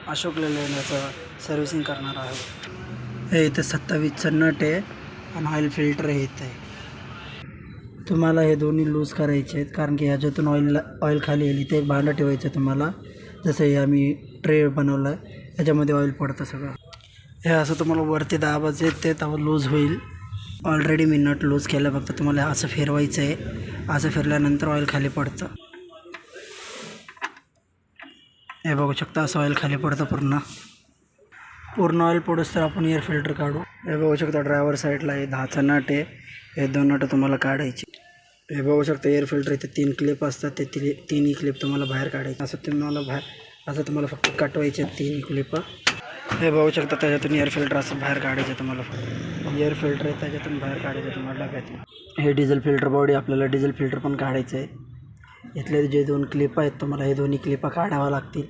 Ashok लेलँडचं servicing करणार आहोत. हे इथे 27 नट आहे आणि ऑइल फिल्टर हे इथे आहे. तुम्हाला हे दोन्ही लूज करायचे आहेत कारण की ह्याच्यातून ऑइल खाली येईल. इथे एक भांडं ठेवायचं आहे तुम्हाला, जसं हे आम्ही ट्रे बनवलं आहे ह्याच्यामध्ये ऑइल पडतं सगळं. हे असं तुम्हाला वरती दाबायचं आहे, ते तेव्हा लूज होईल. ऑलरेडी मी नट लूज केलं, फक्त तुम्हाला असं फिरवायचं आहे. असं फिरल्यानंतर ऑइल खाली पडतं. हे बघू शकता, असं ऑइल खाली पडतं पूर्ण ऑइल पडूस तर आपण एअर फिल्टर काढू. हे बघू शकता ड्रायव्हर साईडला हे 10चा नट आहे. हे 2 नट तुम्हाला काढायचे. हे बघू शकता एअर फिल्टर इथे 3 क्लिप असतात, ते तिन्ही क्लिप तुम्हाला बाहेर काढायचे. असं तुम्हाला फक्त कटवायचे 3 क्लिप. हे बघू शकता त्याच्यातून एअर फिल्टर असं बाहेर काढायचं तुम्हाला. एअर फिल्टर आहे त्याच्यातून बाहेर काढायचं तुम्हाला डब्यातून. हे डिझेल फिल्टर बॉडी, आपल्याला डिझेल फिल्टर पण काढायचं आहे. इथले जे 2 क्लिप आहेत तुम्हाला हे दोन्ही क्लिपा काढाव्या लागतील.